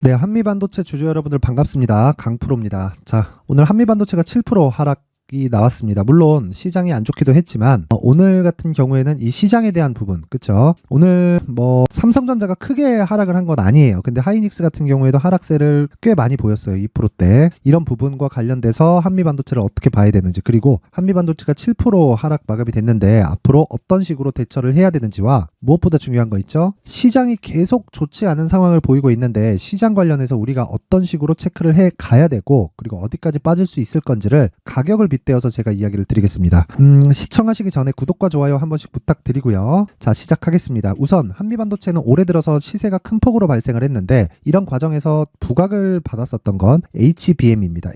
네, 한미반도체 주주 여러분들 반갑습니다. 강프로입니다. 자, 오늘 한미반도체가 7% 하락이 나왔습니다. 물론 시장이 안 좋기도 했지만 오늘 같은 경우에는 이 시장에 대한 부분, 그쵸? 오늘 삼성전자가 크게 하락을 한 건 아니에요. 근데 하이닉스 같은 경우에도 하락세를 꽤 많이 보였어요. 2%대. 이런 부분과 관련돼서 한미반도체를 어떻게 봐야 되는지, 그리고 한미반도체가 7% 하락 마감이 됐는데 앞으로 어떤 식으로 대처를 해야 되는지와 무엇보다 중요한 거 있죠? 시장이 계속 좋지 않은 상황을 보이고 있는데 시장 관련해서 우리가 어떤 식으로 체크를 해 가야 되고, 그리고 어디까지 빠질 수 있을 건지를 가격을 빗대어서 제가 이야기를 드리겠습니다. 시청하시기 전에 구독과 좋아요 한 번씩 부탁드리고요. 자, 시작하겠습니다. 우선 한미반도체는 올해 들어서 시세가 큰 폭으로 발생을 했는데 이런 과정에서 부각을 받았었던 건 HBM입니다.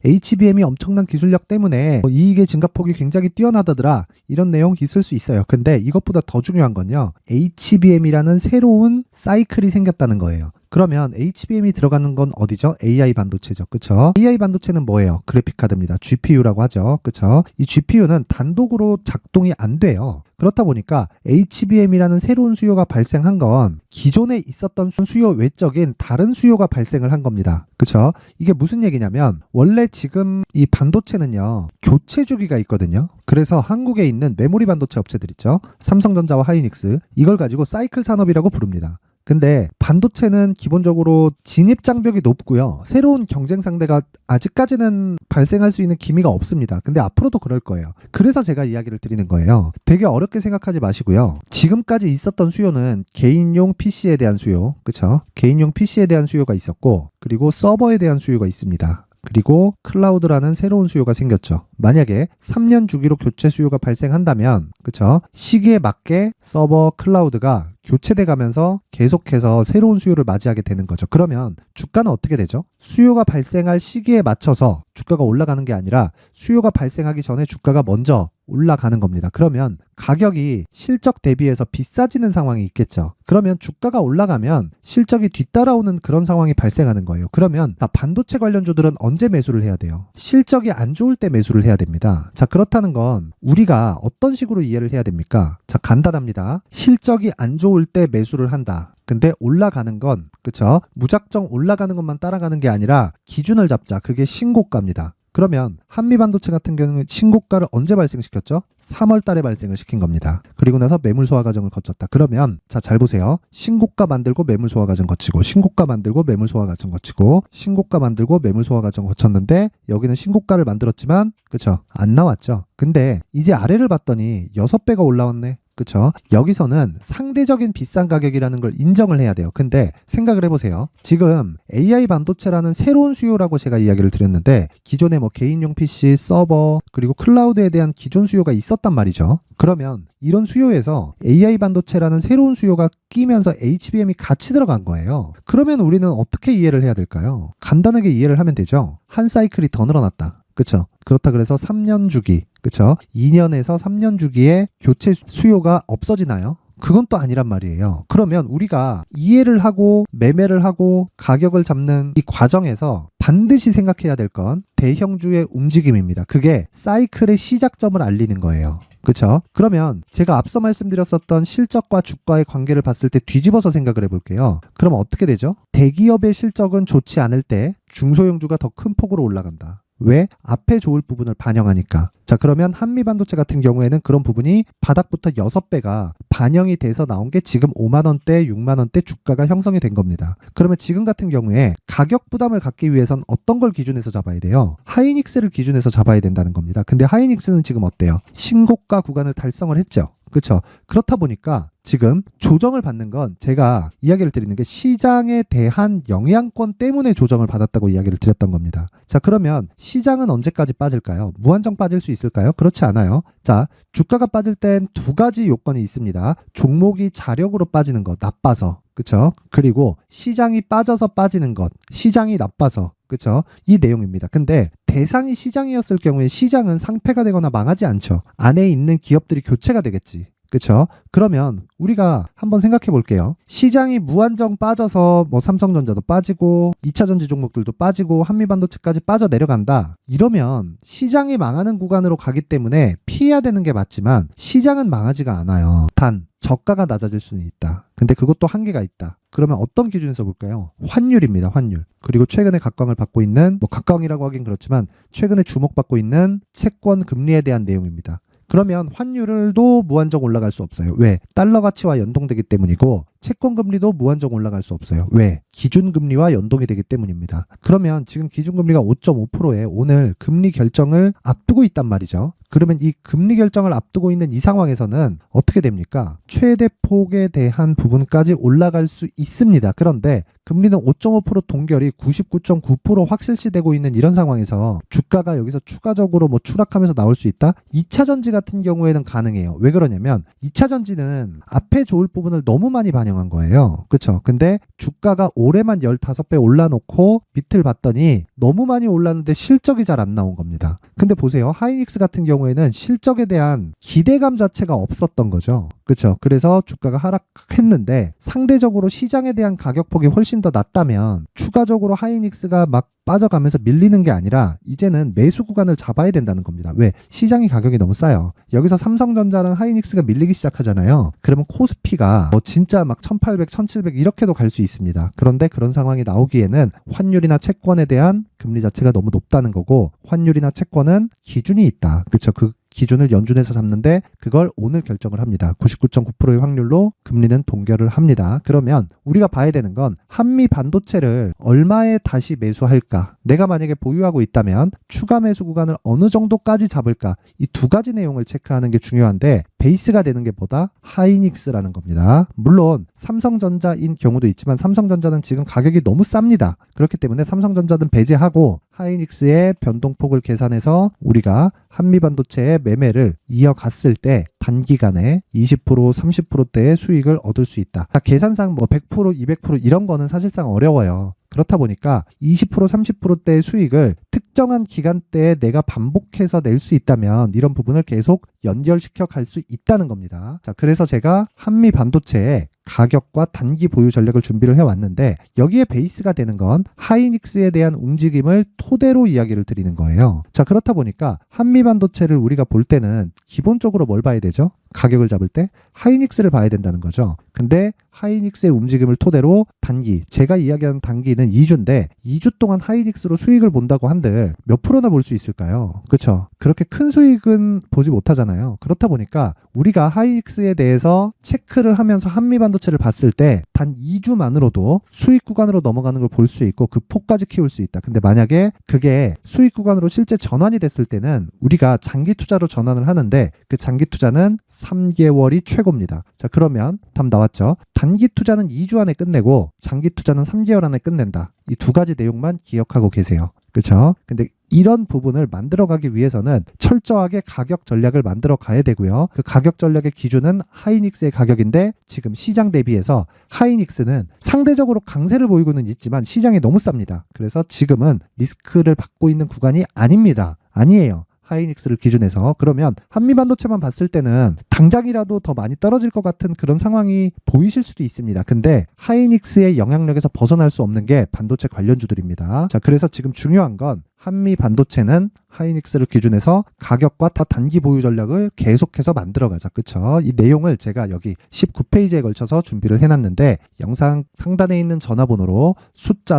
HBM이 엄청난 기술력 때문에 이익의 증가폭이 굉장히 뛰어나다더라, 이런 내용 있을 수 있어요. 근데 이것보다 더 중요한 건요, HBM이라는 새로운 사이클이 생겼다는 거예요. 그러면 HBM이 들어가는 건 어디죠? AI 반도체죠. 그쵸? AI 반도체는 뭐예요? 그래픽 카드입니다. GPU라고 하죠. 그쵸? 이 GPU는 단독으로 작동이 안 돼요. 그렇다 보니까 HBM이라는 새로운 수요가 발생한 건 기존에 있었던 수요 외적인 다른 수요가 발생을 한 겁니다. 그쵸? 이게 무슨 얘기냐면, 원래 지금 이 반도체는요, 교체 주기가 있거든요. 그래서 한국에 있는 메모리 반도체 업체들 있죠? 삼성전자와 하이닉스, 이걸 가지고 사이클 산업이라고 부릅니다. 근데 반도체는 기본적으로 진입 장벽이 높고요. 새로운 경쟁 상대가 아직까지는 발생할 수 있는 기미가 없습니다. 근데 앞으로도 그럴 거예요. 그래서 제가 이야기를 드리는 거예요. 되게 어렵게 생각하지 마시고요. 지금까지 있었던 수요는 개인용 PC에 대한 수요, 그쵸? 개인용 PC에 대한 수요가 있었고, 그리고 서버에 대한 수요가 있습니다. 그리고 클라우드라는 새로운 수요가 생겼죠. 만약에 3년 주기로 교체 수요가 발생한다면, 그쵸? 시기에 맞게 서버, 클라우드가 교체돼 가면서 계속해서 새로운 수요를 맞이하게 되는 거죠. 그러면 주가는 어떻게 되죠? 수요가 발생할 시기에 맞춰서 주가가 올라가는 게 아니라 수요가 발생하기 전에 주가가 먼저 올라가는 겁니다. 그러면 가격이 실적 대비해서 비싸지는 상황이 있겠죠. 그러면 주가가 올라가면 실적이 뒤따라오는 그런 상황이 발생하는 거예요. 그러면 반도체 관련주들은 언제 매수를 해야 돼요? 실적이 안 좋을 때 매수를 해야 됩니다. 자, 그렇다는 건 우리가 어떤 식으로 이해를 해야 됩니까? 자, 간단합니다. 실적이 안 좋을 때 매수를 한다. 근데 올라가는 건, 그쵸? 무작정 올라가는 것만 따라가는 게 아니라 기준을 잡자. 그게 신고가입니다. 그러면 한미반도체 같은 경우는 신고가를 언제 발생시켰죠? 3월 달에 발생을 시킨 겁니다. 그리고 나서 매물 소화 과정을 거쳤다. 그러면 자, 잘 보세요. 신고가 만들고 매물 소화 과정 거치고, 신고가 만들고 매물 소화 과정 거치고, 신고가 만들고 매물 소화 과정 거쳤는데 여기는 신고가를 만들었지만, 그쵸? 안 나왔죠. 근데 이제 아래를 봤더니 6배가 올라왔네. 그쵸? 여기서는 상대적인 비싼 가격이라는 걸 인정을 해야 돼요. 근데 생각을 해보세요. 지금 AI 반도체라는 새로운 수요라고 제가 이야기를 드렸는데, 기존에 개인용 PC, 서버, 그리고 클라우드에 대한 기존 수요가 있었단 말이죠. 그러면 이런 수요에서 AI 반도체라는 새로운 수요가 끼면서 HBM이 같이 들어간 거예요. 그러면 우리는 어떻게 이해를 해야 될까요? 간단하게 이해를 하면 되죠. 한 사이클이 더 늘어났다. 그쵸? 그렇다 그래서 3년 주기, 그쵸? 2년에서 3년 주기에 교체 수요가 없어지나요? 그건 또 아니란 말이에요. 그러면 우리가 이해를 하고 매매를 하고 가격을 잡는 이 과정에서 반드시 생각해야 될 건 대형주의 움직임입니다. 그게 사이클의 시작점을 알리는 거예요. 그쵸? 그러면 제가 앞서 말씀드렸었던 실적과 주가의 관계를 봤을 때 뒤집어서 생각을 해볼게요. 그럼 어떻게 되죠? 대기업의 실적은 좋지 않을 때 중소형주가 더 큰 폭으로 올라간다. 왜? 앞에 좋을 부분을 반영하니까. 자, 그러면 한미반도체 같은 경우에는 그런 부분이 바닥부터 6배가 반영이 돼서 나온 게 지금 5만원대, 6만원대 주가가 형성이 된 겁니다. 그러면 지금 같은 경우에 가격 부담을 갖기 위해선 어떤 걸 기준에서 잡아야 돼요? 하이닉스를 기준에서 잡아야 된다는 겁니다. 근데 하이닉스는 지금 어때요? 신고가 구간을 달성을 했죠. 그렇죠? 그렇다 보니까 지금 조정을 받는 건, 제가 이야기를 드리는 게 시장에 대한 영향권 때문에 조정을 받았다고 이야기를 드렸던 겁니다. 자, 그러면 시장은 언제까지 빠질까요? 무한정 빠질 수 있을까요? 그렇지 않아요. 자, 주가가 빠질 땐 두 가지 요건이 있습니다. 종목이 자력으로 빠지는 것, 나빠서. 그쵸? 그리고 시장이 빠져서 빠지는 것, 시장이 나빠서. 그쵸? 이 내용입니다. 근데 대상이 시장이었을 경우에 시장은 상폐가 되거나 망하지 않죠. 안에 있는 기업들이 교체가 되겠지. 그쵸? 그러면 우리가 한번 생각해 볼게요. 시장이 무한정 빠져서 뭐 삼성전자도 빠지고 2차전지 종목들도 빠지고 한미반도체까지 빠져 내려간다. 이러면 시장이 망하는 구간으로 가기 때문에 피해야 되는 게 맞지만 시장은 망하지가 않아요. 단 저가가 낮아질 수는 있다. 근데 그것도 한계가 있다. 그러면 어떤 기준에서 볼까요? 환율입니다. 환율. 그리고 최근에 각광을 받고 있는, 뭐 각광이라고 하긴 그렇지만 최근에 주목받고 있는 채권 금리에 대한 내용입니다. 그러면 환율도 무한정 올라갈 수 없어요. 왜? 달러 가치와 연동되기 때문이고 채권 금리도 무한정 올라갈 수 없어요. 왜? 기준 금리와 연동이 되기 때문입니다. 그러면 지금 기준 금리가 5.5%에 오늘 금리 결정을 앞두고 있단 말이죠. 그러면 이 금리 결정을 앞두고 있는 이 상황에서는 어떻게 됩니까? 최대 폭에 대한 부분까지 올라갈 수 있습니다. 그런데 금리는 5.5% 동결이 99.9% 확실시되고 있는 이런 상황에서 주가가 여기서 추가적으로 뭐 추락하면서 나올 수 있다? 2차전지 같은 경우에는 가능해요. 왜 그러냐면 2차전지는 앞에 좋을 부분을 너무 많이 반영한 거예요. 그쵸? 근데 주가가 올해만 15배 올라놓고 밑을 봤더니 너무 많이 올랐는데 실적이 잘 안 나온 겁니다. 근데 보세요. 하이닉스 같은 경우에는 실적에 대한 기대감 자체가 없었던 거죠. 그렇죠. 그래서 주가가 하락했는데 상대적으로 시장에 대한 가격폭이 훨씬 더 낮다면 추가적으로 하이닉스가 막 빠져가면서 밀리는 게 아니라 이제는 매수 구간을 잡아야 된다는 겁니다. 왜? 시장이 가격이 너무 싸요. 여기서 삼성전자랑 하이닉스가 밀리기 시작하잖아요. 그러면 코스피가 뭐 진짜 막 1800, 1700 이렇게도 갈 수 있습니다. 그런데 그런 상황이 나오기에는 환율이나 채권에 대한 금리 자체가 너무 높다는 거고 환율이나 채권은 기준이 있다. 그렇죠. 그 기준을 연준에서 잡는데 그걸 오늘 결정을 합니다. 99.9%의 확률로 금리는 동결을 합니다. 그러면 우리가 봐야 되는 건 한미 반도체를 얼마에 다시 매수할까? 내가 만약에 보유하고 있다면 추가 매수 구간을 어느 정도까지 잡을까? 이 두 가지 내용을 체크하는 게 중요한데 베이스가 되는 게 뭐다? 하이닉스라는 겁니다. 물론 삼성전자인 경우도 있지만 삼성전자는 지금 가격이 너무 쌉니다. 그렇기 때문에 삼성전자는 배제하고 하이닉스의 변동폭을 계산해서 우리가 한미반도체의 매매를 이어갔을 때 단기간에 20%, 30%대의 수익을 얻을 수 있다. 계산상 뭐 100%, 200% 이런 거는 사실상 어려워요. 그렇다 보니까 20%, 30%대의 수익을 특정한 기간대에 내가 반복해서 낼 수 있다면 이런 부분을 계속 연결시켜 갈 수 있다는 겁니다. 자, 그래서 제가 한미 반도체의 가격과 단기 보유 전략을 준비를 해왔는데 여기에 베이스가 되는 건 하이닉스에 대한 움직임을 토대로 이야기를 드리는 거예요. 자, 그렇다 보니까 한미 반도체를 우리가 볼 때는 기본적으로 뭘 봐야 되죠? 가격을 잡을 때 하이닉스를 봐야 된다는 거죠. 근데 하이닉스의 움직임을 토대로 단기, 제가 이야기하는 단기는 2주인데 2주 동안 하이닉스로 수익을 본다고 한들 몇 프로나 볼 수 있을까요? 그렇죠? 그렇게 큰 수익은 보지 못하잖아요. 그렇다 보니까 우리가 하이닉스에 대해서 체크를 하면서 한미 반도체를 봤을 때 단 2주만으로도 수익 구간으로 넘어가는 걸 볼 수 있고 그 폭까지 키울 수 있다. 근데 만약에 그게 수익 구간으로 실제 전환이 됐을 때는 우리가 장기 투자로 전환을 하는데 그 장기 투자는 3개월이 최고입니다. 자, 그러면 답 나왔죠? 단기 투자는 2주 안에 끝내고 장기 투자는 3개월 안에 끝낸다. 이 두 가지 내용만 기억하고 계세요. 그렇죠? 근데 이런 부분을 만들어가기 위해서는 철저하게 가격 전략을 만들어 가야 되고요. 그 가격 전략의 기준은 하이닉스의 가격인데 지금 시장 대비해서 하이닉스는 상대적으로 강세를 보이고는 있지만 시장이 너무 쌉니다. 그래서 지금은 리스크를 받고 있는 구간이 아닙니다. 아니에요. 하이닉스를 기준해서. 그러면 한미반도체만 봤을 때는 당장이라도 더 많이 떨어질 것 같은 그런 상황이 보이실 수도 있습니다. 근데 하이닉스의 영향력에서 벗어날 수 없는 게 반도체 관련주들입니다. 자, 그래서 지금 중요한 건 한미 반도체는 하이닉스를 기준해서 가격과 다 단기 보유 전략을 계속해서 만들어가자. 그쵸? 이 내용을 제가 여기 19페이지에 걸쳐서 준비를 해놨는데 영상 상단에 있는 전화번호로 숫자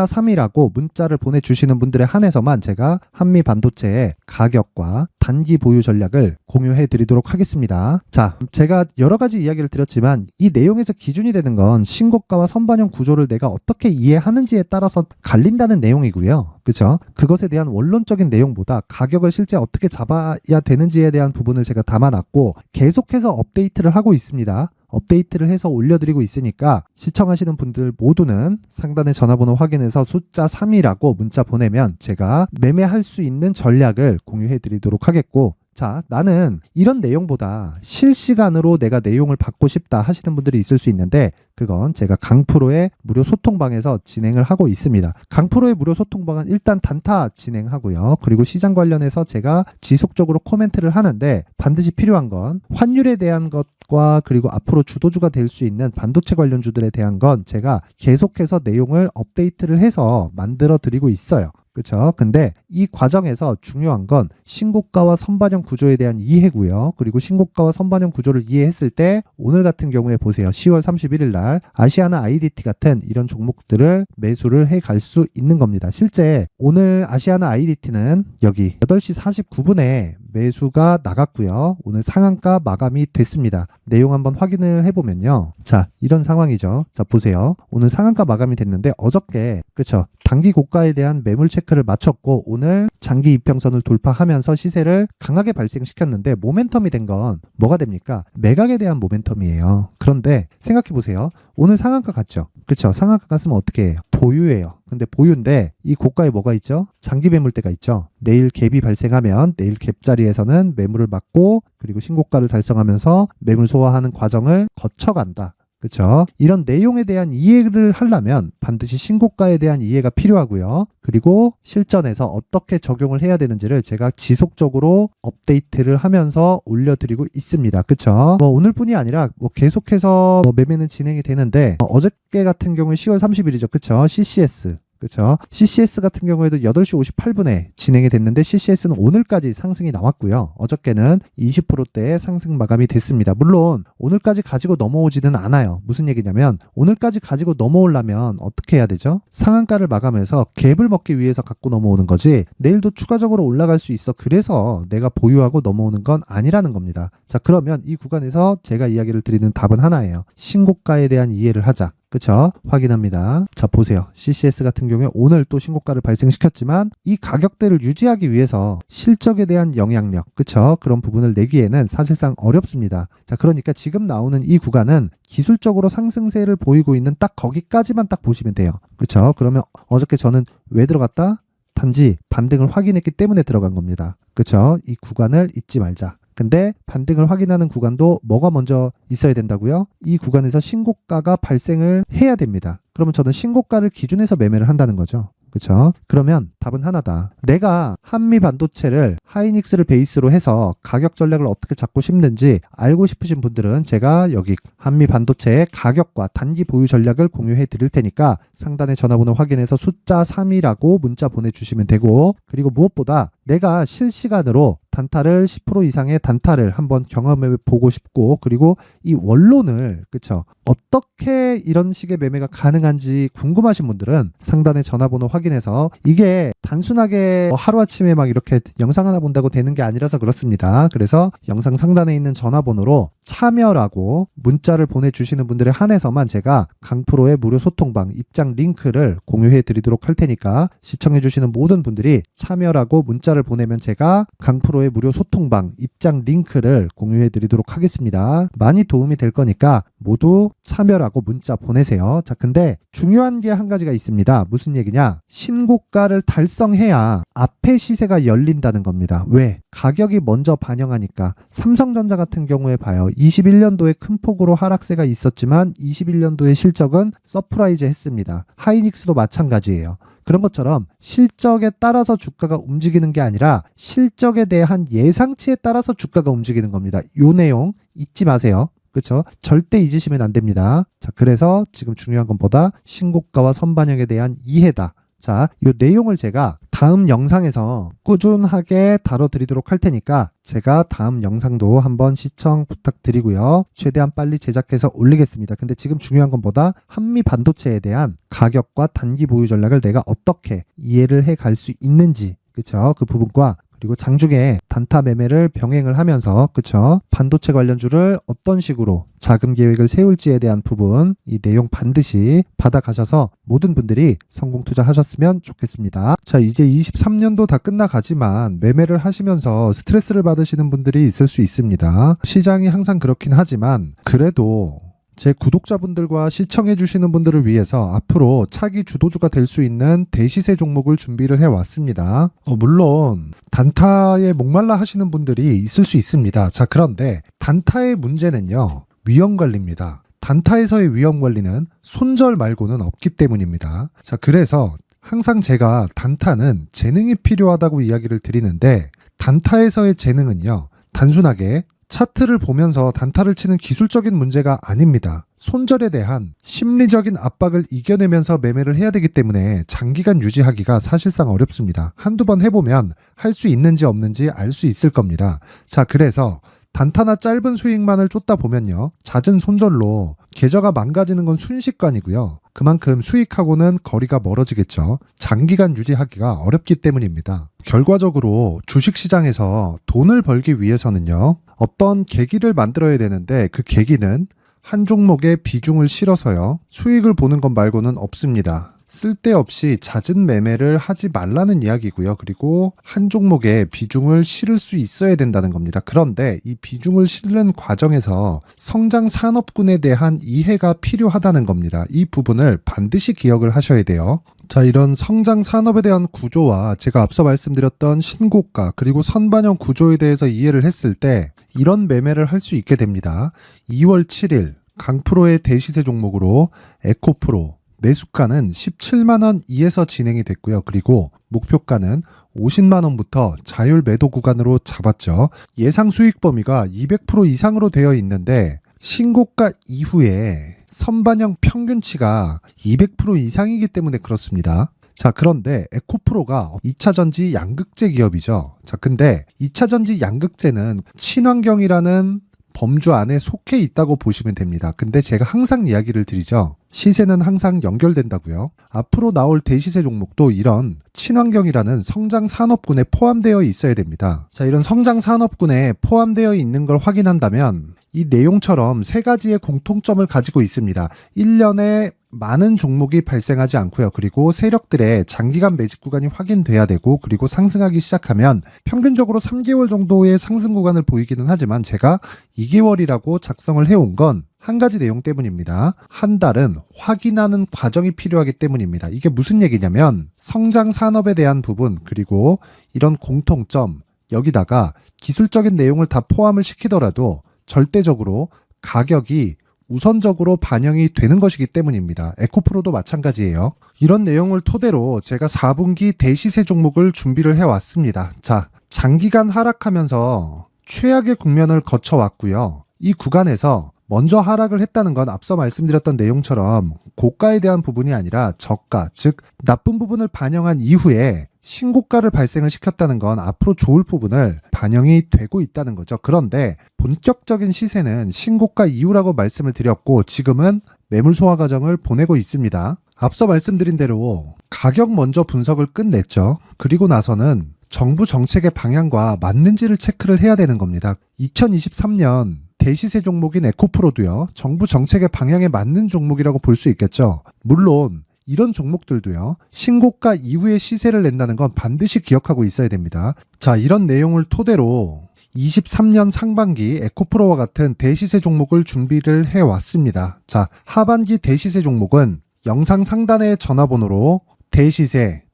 3이라고 문자를 보내주시는 분들에 한해서만 제가 한미 반도체의 가격과 단기 보유 전략을 공유해 드리도록 하겠습니다. 자, 제가 여러 가지 이야기를 드렸지만 이 내용에서 기준이 되는 건 신고가와 선반영 구조를 내가 어떻게 이해하는지에 따라서 갈린다는 내용이고요. 그쵸? 그것에 대한 원론적인 내용보다 가격을 실제 어떻게 잡아야 되는지에 대한 부분을 제가 담아놨고 계속해서 업데이트를 하고 있습니다. 업데이트를 해서 올려드리고 있으니까 시청하시는 분들 모두는 상단의 전화번호 확인해서 숫자 3이라고 문자 보내면 제가 매매할 수 있는 전략을 공유해 드리도록 하겠고 자, 나는 이런 내용보다 실시간으로 내가 내용을 받고 싶다 하시는 분들이 있을 수 있는데 그건 제가 강프로의 무료 소통방에서 진행을 하고 있습니다. 강프로의 무료 소통방은 일단 단타 진행하고요. 그리고 시장 관련해서 제가 지속적으로 코멘트를 하는데 반드시 필요한 건 환율에 대한 것과 그리고 앞으로 주도주가 될 수 있는 반도체 관련주들에 대한 건 제가 계속해서 내용을 업데이트를 해서 만들어 드리고 있어요. 그렇죠? 근데 이 과정에서 중요한 건 신고가와 선반영 구조에 대한 이해고요. 그리고 신고가와 선반영 구조를 이해했을 때 오늘 같은 경우에 보세요. 10월 31일 날 아시아나 IDT 같은 이런 종목들을 매수를 해 갈 수 있는 겁니다. 실제 오늘 아시아나 IDT는 여기 8시 49분에 매수가 나갔고요. 오늘 상한가 마감이 됐습니다. 내용 한번 확인을 해보면요. 자, 이런 상황이죠. 자, 보세요. 오늘 상한가 마감이 됐는데 어저께 그렇죠. 단기 고가에 대한 매물 체크를 마쳤고 오늘 장기 이평선을 돌파하면서 시세를 강하게 발생시켰는데 모멘텀이 된 건 뭐가 됩니까? 매각에 대한 모멘텀이에요. 그런데 생각해 보세요. 오늘 상한가 갔죠. 그렇죠. 상한가 갔으면 어떻게 해요? 보유예요. 근데 보유인데 이 고가에 뭐가 있죠? 장기 매물대가 있죠. 내일 갭이 발생하면 내일 갭 자리에서는 매물을 막고 그리고 신고가를 달성하면서 매물 소화하는 과정을 거쳐간다. 그렇죠? 이런 내용에 대한 이해를 하려면 반드시 신고가에 대한 이해가 필요하고요. 그리고 실전에서 어떻게 적용을 해야 되는지를 제가 지속적으로 업데이트를 하면서 올려드리고 있습니다. 그렇죠? 오늘뿐이 아니라 계속해서 매매는 진행이 되는데 어저께 같은 경우에 10월 30일이죠. 그렇죠? CCS 그렇죠. CCS 같은 경우에도 8시 58분에 진행이 됐는데 CCS는 오늘까지 상승이 나왔고요. 어저께는 20%대의 상승 마감이 됐습니다. 물론 오늘까지 가지고 넘어오지는 않아요. 무슨 얘기냐면 오늘까지 가지고 넘어오려면 어떻게 해야 되죠? 상한가를 마감해서 갭을 먹기 위해서 갖고 넘어오는 거지 내일도 추가적으로 올라갈 수 있어. 그래서 내가 보유하고 넘어오는 건 아니라는 겁니다. 자, 그러면 이 구간에서 제가 이야기를 드리는 답은 하나예요. 신고가에 대한 이해를 하자. 그쵸? 확인합니다. 자, 보세요. CCS 같은 경우에 오늘 또 신고가를 발생시켰지만 이 가격대를 유지하기 위해서 실적에 대한 영향력, 그쵸? 그런 부분을 내기에는 사실상 어렵습니다. 자, 그러니까 지금 나오는 이 구간은 기술적으로 상승세를 보이고 있는 딱 거기까지만 딱 보시면 돼요. 그쵸? 그러면 어저께 저는 왜 들어갔다? 단지 반등을 확인했기 때문에 들어간 겁니다. 그쵸? 이 구간을 잊지 말자. 근데 반등을 확인하는 구간도 뭐가 먼저 있어야 된다고요? 이 구간에서 신고가가 발생을 해야 됩니다. 그러면 저는 신고가를 기준해서 매매를 한다는 거죠. 그렇죠? 그러면 답은 하나다. 내가 한미 반도체를 하이닉스를 베이스로 해서 가격 전략을 어떻게 잡고 싶는지 알고 싶으신 분들은 제가 여기 한미 반도체의 가격과 단기 보유 전략을 공유해 드릴 테니까 상단에 전화번호 확인해서 숫자 3이라고 문자 보내주시면 되고 그리고 무엇보다 내가 실시간으로 단타를 10% 이상의 단타를 한번 경험해 보고 싶고 그리고 이 원론을 그쵸 어떻게 이런 식의 매매가 가능한지 궁금하신 분들은 상단의 전화번호 확인해서 이게 단순하게 하루아침에 막 이렇게 영상 하나 본다고 되는 게 아니라서 그렇습니다. 그래서 영상 상단에 있는 전화번호로 참여라고 문자를 보내주시는 분들에 한해서만 제가 강프로의 무료 소통방 입장 링크를 공유해 드리도록 할 테니까 시청해 주시는 모든 분들이 참여라고 문자를 보내면 제가 강프로의 무료 소통방 입장 링크를 공유해 드리도록 하겠습니다. 많이 도움이 될 거니까 모두 참여라고 문자 보내세요. 자, 근데 중요한 게 한 가지가 있습니다. 무슨 얘기냐? 신고가를 달성해야 앞에 시세가 열린다는 겁니다. 왜? 가격이 먼저 반영하니까. 삼성전자 같은 경우에 봐요. 21년도에 큰 폭으로 하락세가 있었지만 21년도의 실적은 서프라이즈 했습니다. 하이닉스도 마찬가지예요. 그런 것처럼 실적에 따라서 주가가 움직이는 게 아니라 실적에 대한 예상치에 따라서 주가가 움직이는 겁니다. 요 내용 잊지 마세요. 그렇죠? 절대 잊으시면 안 됩니다. 자, 그래서 지금 중요한 것보다 신고가와 선반영에 대한 이해다. 자, 이 내용을 제가 다음 영상에서 꾸준하게 다뤄드리도록 할 테니까 제가 다음 영상도 한번 시청 부탁드리고요. 최대한 빨리 제작해서 올리겠습니다. 근데 지금 중요한 것보다 한미 반도체에 대한 가격과 단기 보유 전략을 내가 어떻게 이해를 해 갈 수 있는지 그쵸? 그 부분과 그리고 장중에 단타 매매를 병행을 하면서 그쵸? 반도체 관련주를 어떤 식으로 자금 계획을 세울지에 대한 부분 이 내용 반드시 받아가셔서 모든 분들이 성공 투자하셨으면 좋겠습니다. 자, 이제 23년도 다 끝나가지만 매매를 하시면서 스트레스를 받으시는 분들이 있을 수 있습니다. 시장이 항상 그렇긴 하지만 그래도 제 구독자분들과 시청해주시는 분들을 위해서 앞으로 차기 주도주가 될 수 있는 대시세 종목을 준비를 해왔습니다. 물론 단타에 목말라 하시는 분들이 있을 수 있습니다. 자, 그런데 단타의 문제는요, 위험관리입니다. 단타에서의 위험관리는 손절 말고는 없기 때문입니다. 자, 그래서 항상 제가 단타는 재능이 필요하다고 이야기를 드리는데, 단타에서의 재능은요, 단순하게 차트를 보면서 단타를 치는 기술적인 문제가 아닙니다. 손절에 대한 심리적인 압박을 이겨내면서 매매를 해야 되기 때문에 장기간 유지하기가 사실상 어렵습니다. 한두 번 해보면 할 수 있는지 없는지 알 수 있을 겁니다. 자, 그래서 단타나 짧은 수익만을 쫓다 보면요, 잦은 손절로 계좌가 망가지는 건 순식간이고요. 그만큼 수익하고는 거리가 멀어지겠죠. 장기간 유지하기가 어렵기 때문입니다. 결과적으로 주식시장에서 돈을 벌기 위해서는요, 어떤 계기를 만들어야 되는데, 그 계기는 한 종목에 비중을 실어서요, 수익을 보는 것 말고는 없습니다. 쓸데없이 잦은 매매를 하지 말라는 이야기고요. 그리고 한 종목에 비중을 실을 수 있어야 된다는 겁니다. 그런데 이 비중을 실는 과정에서 성장 산업군에 대한 이해가 필요하다는 겁니다. 이 부분을 반드시 기억을 하셔야 돼요. 자, 이런 성장 산업에 대한 구조와 제가 앞서 말씀드렸던 신고가 그리고 선반영 구조에 대해서 이해를 했을 때 이런 매매를 할 수 있게 됩니다. 2월 7일 강프로의 대시세 종목으로 에코프로 매수가는 17만원 이에서 진행이 됐고요. 그리고 목표가는 50만원부터 자율 매도 구간으로 잡았죠. 예상 수익 범위가 200% 이상으로 되어 있는데 신고가 이후에 선반영 평균치가 200% 이상이기 때문에 그렇습니다. 자, 그런데 에코프로가 2차전지 양극재 기업이죠. 자, 근데 2차전지 양극재는 친환경이라는 범주 안에 속해 있다고 보시면 됩니다. 근데 제가 항상 이야기를 드리죠. 시세는 항상 연결된다고요. 앞으로 나올 대시세 종목도 이런 친환경이라는 성장 산업군에 포함되어 있어야 됩니다. 자, 이런 성장 산업군에 포함되어 있는 걸 확인한다면 이 내용처럼 세 가지의 공통점을 가지고 있습니다. 1년에 많은 종목이 발생하지 않고요. 그리고 세력들의 장기간 매집 구간이 확인돼야 되고, 그리고 상승하기 시작하면 평균적으로 3개월 정도의 상승 구간을 보이기는 하지만 제가 2개월이라고 작성을 해온 건 한 가지 내용 때문입니다. 한 달은 확인하는 과정이 필요하기 때문입니다. 이게 무슨 얘기냐면 성장 산업에 대한 부분, 그리고 이런 공통점, 여기다가 기술적인 내용을 다 포함을 시키더라도 절대적으로 가격이 우선적으로 반영이 되는 것이기 때문입니다. 에코프로도 마찬가지예요. 이런 내용을 토대로 제가 4분기 대시세 종목을 준비를 해왔습니다. 자, 장기간 하락하면서 최악의 국면을 거쳐왔고요. 이 구간에서 먼저 하락을 했다는 건 앞서 말씀드렸던 내용처럼 고가에 대한 부분이 아니라 저가, 즉 나쁜 부분을 반영한 이후에 신고가를 발생을 시켰다는 건 앞으로 좋을 부분을 반영이 되고 있다는 거죠. 그런데 본격적인 시세는 신고가 이후라고 말씀을 드렸고, 지금은 매물 소화 과정을 보내고 있습니다. 앞서 말씀드린 대로 가격 먼저 분석을 끝냈죠. 그리고 나서는 정부 정책의 방향과 맞는지를 체크를 해야 되는 겁니다. 2023년 대시세 종목인 에코프로도요, 정부 정책의 방향에 맞는 종목이라고 볼 수 있겠죠. 물론 이런 종목들도요, 신고가 이후에 시세를 낸다는 건 반드시 기억하고 있어야 됩니다. 자, 이런 내용을 토대로 23년 상반기 에코프로와 같은 대시세 종목을 준비를 해왔습니다. 자, 하반기 대시세 종목은 영상 상단의 전화번호로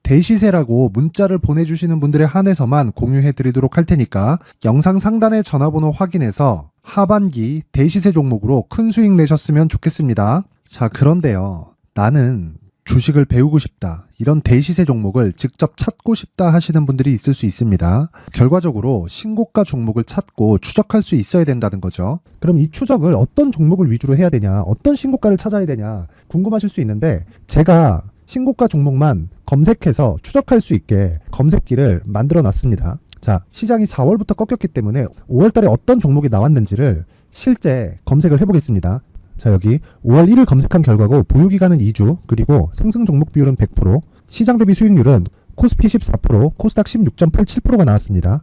대시세라고 문자를 보내주시는 분들에 한해서만 공유해드리도록 할 테니까 영상 상단의 전화번호 확인해서 하반기 대시세 종목으로 큰 수익 내셨으면 좋겠습니다. 자, 그런데요, 나는 주식을 배우고 싶다, 이런 대시세 종목을 직접 찾고 싶다 하시는 분들이 있을 수 있습니다. 결과적으로 신고가 종목을 찾고 추적할 수 있어야 된다는 거죠. 그럼 이 추적을 어떤 종목을 위주로 해야 되냐, 어떤 신고가를 찾아야 되냐 궁금하실 수 있는데, 제가 신고가 종목만 검색해서 추적할 수 있게 검색기를 만들어 놨습니다. 자, 시장이 4월부터 꺾였기 때문에 5월 달에 어떤 종목이 나왔는지를 실제 검색을 해보겠습니다. 자, 여기 5월 1일 검색한 결과고 보유기간은 2주, 그리고 상승 종목 비율은 100%, 시장 대비 수익률은 코스피 14%, 코스닥 16.87%가 나왔습니다.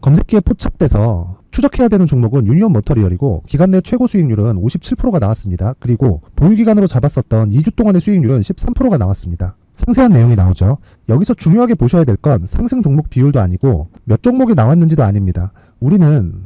검색기에 포착돼서 추적해야 되는 종목은 유니온 머터리얼이고 기간 내 최고 수익률은 57%가 나왔습니다. 그리고 보유기간으로 잡았었던 2주 동안의 수익률은 13%가 나왔습니다. 상세한 내용이 나오죠. 여기서 중요하게 보셔야 될 건 상승 종목 비율도 아니고 몇 종목이 나왔는지도 아닙니다. 우리는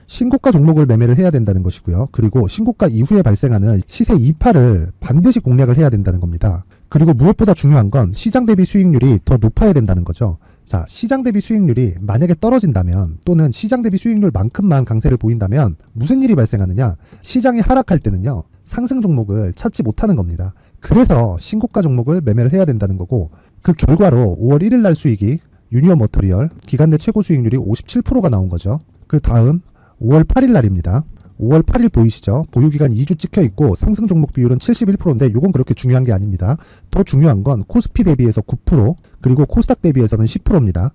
신고가 종목을 매매를 해야 된다는 것이고요. 그리고 신고가 이후에 발생하는 시세 이파를 반드시 공략을 해야 된다는 겁니다. 그리고 무엇보다 중요한 건 시장 대비 수익률이 더 높아야 된다는 거죠. 자, 시장 대비 수익률이 만약에 떨어진다면 또는 시장 대비 수익률만큼만 강세를 보인다면 무슨 일이 발생하느냐? 시장이 하락할 때는요. 상승 종목을 찾지 못하는 겁니다. 그래서 신고가 종목을 매매를 해야 된다는 거고 그 결과로 5월 1일 날 수익이 유니온 머터리얼 기간 내 최고 수익률이 57%가 나온 거죠. 그 다음 5월 8일 날입니다. 5월 8일 보이시죠? 보유기간 2주 찍혀 있고 상승 종목 비율은 71%인데 이건 그렇게 중요한 게 아닙니다. 더 중요한 건 코스피 대비해서 9% 그리고 코스닥 대비해서는 10%입니다.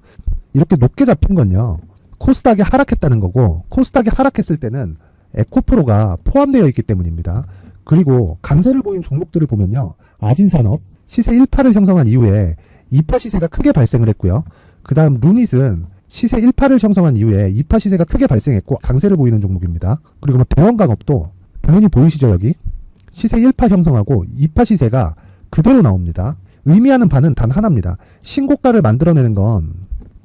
이렇게 높게 잡힌 건요. 코스닥이 하락했다는 거고 코스닥이 하락했을 때는 에코프로가 포함되어 있기 때문입니다. 그리고 강세를 보인 종목들을 보면요. 아진산업 시세 1파를 형성한 이후에 2파 시세가 크게 발생을 했고요. 그 다음 루닛은 시세 1파를 형성한 이후에 2파 시세가 크게 발생했고 강세를 보이는 종목입니다. 그리고 뭐 대원강업도 당연히 보이시죠 여기? 시세 1파 형성하고 2파 시세가 그대로 나옵니다. 의미하는 바는 단 하나입니다. 신고가를 만들어내는 건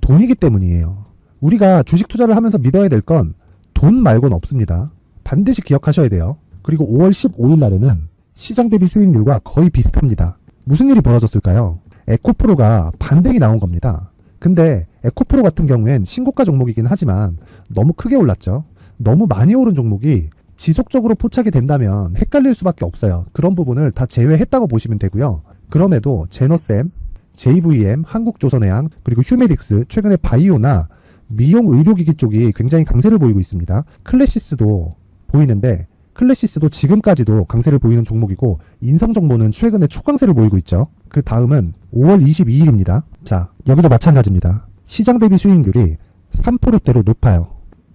돈이기 때문이에요. 우리가 주식 투자를 하면서 믿어야 될 건 돈 말고는 없습니다. 반드시 기억하셔야 돼요. 그리고 5월 15일 날에는 시장 대비 수익률과 거의 비슷합니다. 무슨 일이 벌어졌을까요? 에코프로가 반등이 나온 겁니다. 근데 에코프로 같은 경우엔 신고가 종목이긴 하지만 너무 크게 올랐죠. 너무 많이 오른 종목이 지속적으로 포착이 된다면 헷갈릴 수밖에 없어요. 그런 부분을 다 제외했다고 보시면 되고요. 그럼에도 제너셈, JVM, 한국조선해양, 그리고 휴메딕스, 최근에 바이오나 미용 의료기기 쪽이 굉장히 강세를 보이고 있습니다. 클래시스도 보이는데 클래시스도 지금까지도 강세를 보이는 종목이고 인성정보는 최근에 초강세를 보이고 있죠. 그 다음은 5월 22일입니다. 자, 여기도 마찬가지입니다. 시장 대비 수익률이 3%대로 높아요.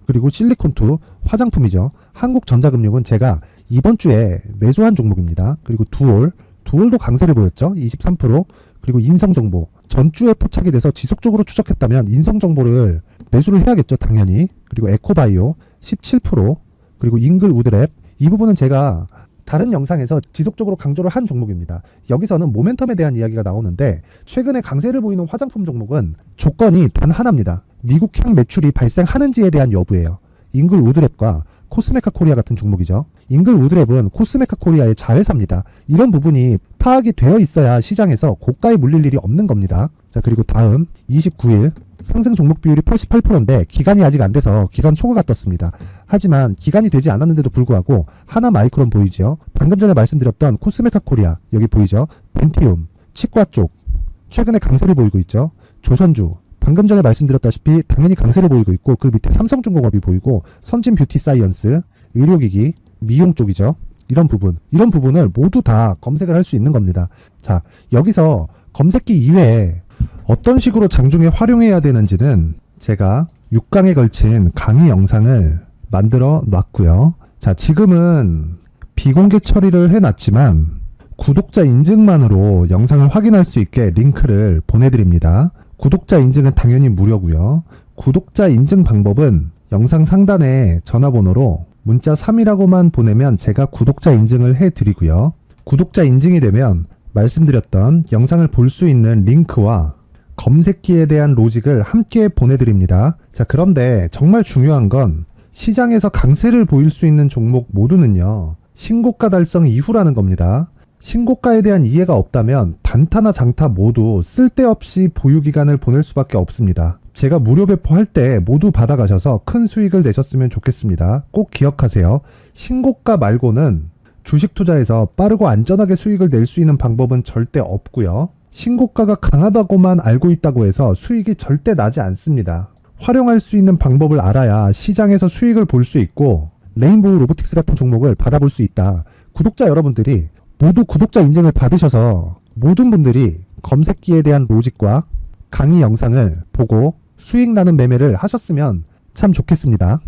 그리고 실리콘2 화장품이죠. 한국전자금융은 제가 이번 주에 매수한 종목입니다. 그리고 두올도 강세를 보였죠. 23%. 그리고 인성정보 전주에 포착이 돼서 지속적으로 추적했다면 인성정보를 매수를 해야겠죠. 당연히. 그리고 에코바이오 17%. 그리고 잉글우드랩 이 부분은 제가 다른 영상에서 지속적으로 강조를 한 종목입니다. 여기서는 모멘텀에 대한 이야기가 나오는데 최근에 강세를 보이는 화장품 종목은 조건이 단 하나입니다. 미국향 매출이 발생하는지에 대한 여부예요. 잉글우드랩과 코스메카 코리아 같은 종목이죠. 잉글우드랩은 코스메카 코리아의 자회사입니다. 이런 부분이 파악이 되어 있어야 시장에서 고가에 물릴 일이 없는 겁니다. 자, 그리고 다음 29일 상승 종목 비율이 88%인데 기간이 아직 안 돼서 기간 초과가 떴습니다. 하지만 기간이 되지 않았는데도 불구하고 하나마이크론 보이죠. 방금 전에 말씀드렸던 코스메카 코리아 여기 보이죠. 벤티움, 치과 쪽 최근에 강세를 보이고 있죠. 조선주 방금 전에 말씀드렸다시피 당연히 강세를 보이고 있고 그 밑에 삼성중공업이 보이고 선진 뷰티 사이언스, 의료기기, 미용 쪽이죠. 이런 부분을 모두 다 검색을 할 수 있는 겁니다. 자, 여기서 검색기 이외에 어떤 식으로 장중에 활용해야 되는지는 제가 6강에 걸친 강의 영상을 만들어 놨고요. 자, 지금은 비공개 처리를 해놨지만 구독자 인증만으로 영상을 확인할 수 있게 링크를 보내드립니다. 구독자 인증은 당연히 무료고요. 구독자 인증 방법은 영상 상단에 전화번호로 문자 3이라고만 보내면 제가 구독자 인증을 해드리고요. 구독자 인증이 되면 말씀드렸던 영상을 볼 수 있는 링크와 검색기에 대한 로직을 함께 보내드립니다. 자, 그런데 정말 중요한 건 시장에서 강세를 보일 수 있는 종목 모두는요. 신고가 달성 이후라는 겁니다. 신고가에 대한 이해가 없다면 단타나 장타 모두 쓸데없이 보유기간을 보낼 수밖에 없습니다. 제가 무료 배포할 때 모두 받아가셔서 큰 수익을 내셨으면 좋겠습니다. 꼭 기억하세요. 신고가 말고는 주식 투자에서 빠르고 안전하게 수익을 낼 수 있는 방법은 절대 없고요. 신고가가 강하다고만 알고 있다고 해서 수익이 절대 나지 않습니다. 활용할 수 있는 방법을 알아야 시장에서 수익을 볼 수 있고 레인보우 로보틱스 같은 종목을 받아볼 수 있다. 구독자 여러분들이 모두 구독자 인증을 받으셔서 모든 분들이 검색기에 대한 로직과 강의 영상을 보고 수익 나는 매매를 하셨으면 참 좋겠습니다.